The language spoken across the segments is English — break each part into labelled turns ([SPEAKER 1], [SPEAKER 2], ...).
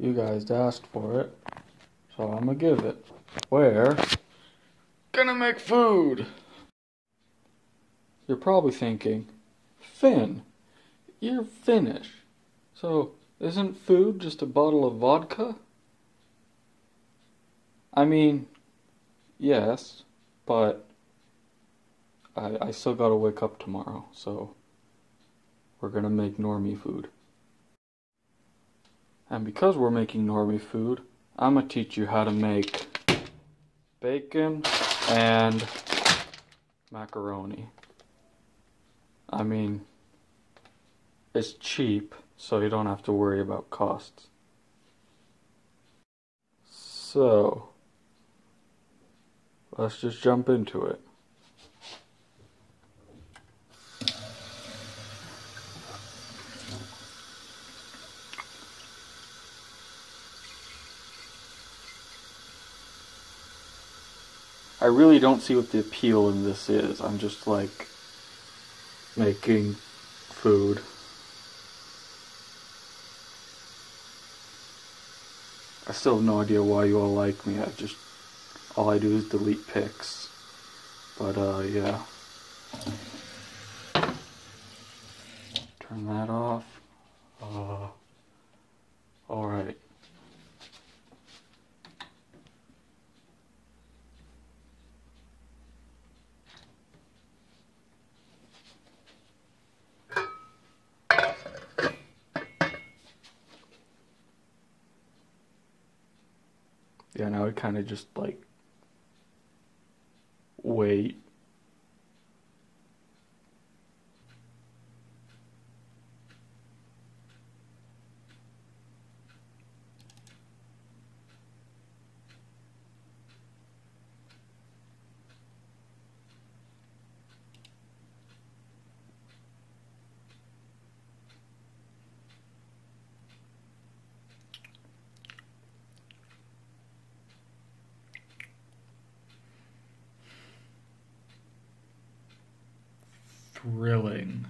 [SPEAKER 1] You guys asked for it, so I'm gonna give it. We're gonna make food! You're probably thinking, Finn, you're Finnish, so isn't food just a bottle of vodka? I mean, yes, but I still gotta wake up tomorrow, so we're gonna make normie food. And because we're making normie food, I'm gonna teach you how to make bacon and macaroni. I mean, it's cheap, so you don't have to worry about costs. So, let's just jump into it. I really don't see what the appeal in this is. I'm just like making food. I still have no idea why you all like me. All I do is delete pics. But yeah. Turn that off. Alright. Yeah, now I kind of just like wait. Thrilling.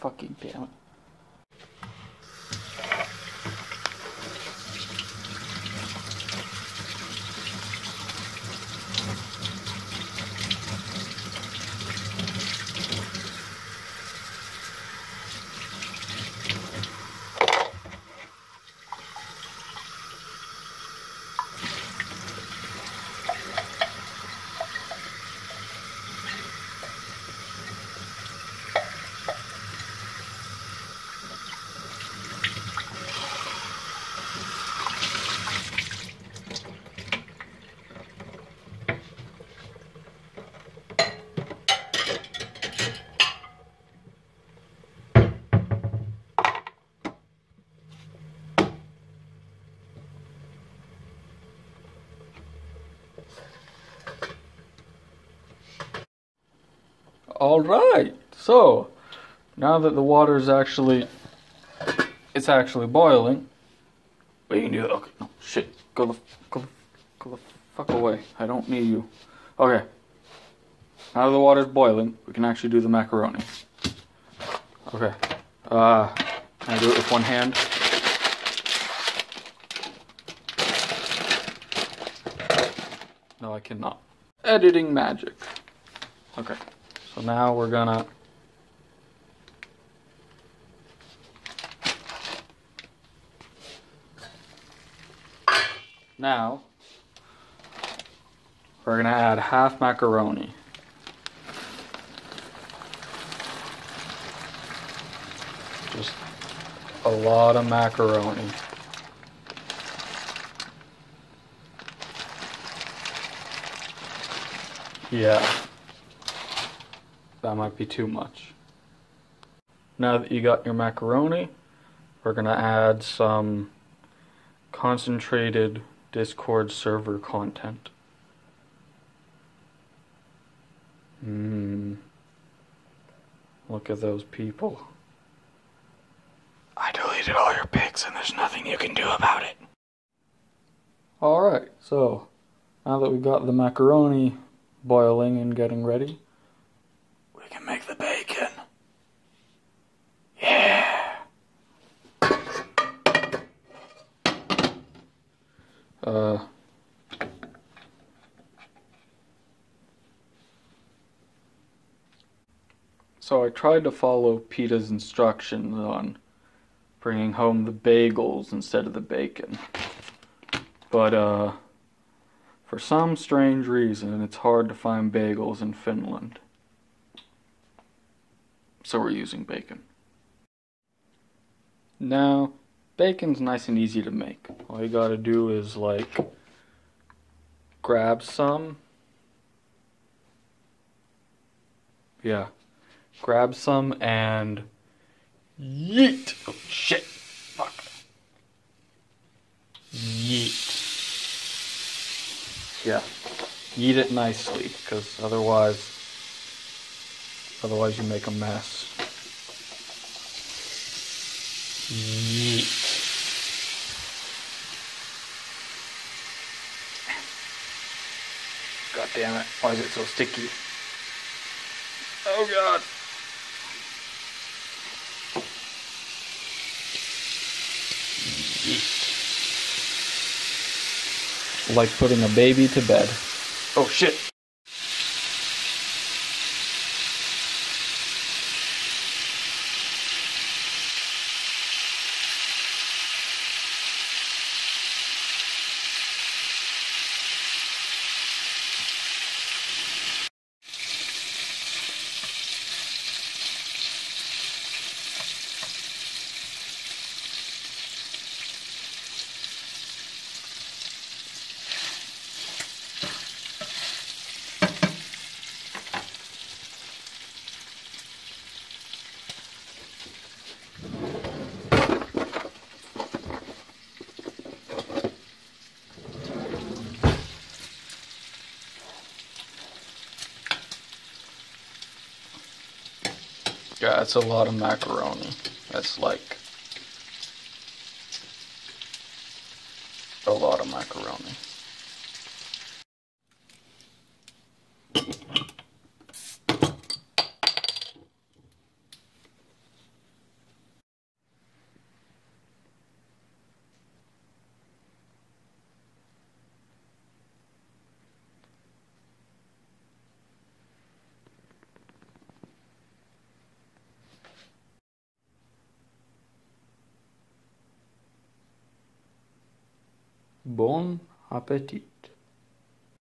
[SPEAKER 1] Fucking damn it. Alright, so now that the water is actually boiling, we can do it. Okay, no, shit, go the fuck away. I don't need you. Okay, now that the water's boiling, we can actually do the macaroni. Okay, can I do it with one hand? No, I cannot. Editing magic. Okay. So now we're gonna add half macaroni. Just a lot of macaroni. Yeah. That might be too much. Now that you got your macaroni, we're gonna add some concentrated Discord server content. Look at those people. I deleted all your pics and there's nothing you can do about it. Alright, so now that we got the macaroni boiling and getting ready, we can make the bacon. Yeah. So I tried to follow PETA's instructions on bringing home the bagels instead of the bacon. But, for some strange reason, it's hard to find bagels in Finland. So we're using bacon. Now, bacon's nice and easy to make. All you gotta do is, like, grab some. Yeah. Grab some and yeet. Oh, shit. Fuck. Yeet. Yeah. Yeet it nicely, because otherwise you make a mess. Yeet. God damn it. Why is it so sticky? Oh god. Yeet. Like putting a baby to bed. Oh shit. Yeah, that's a lot of macaroni. That's like a lot of macaroni. Bon appetit.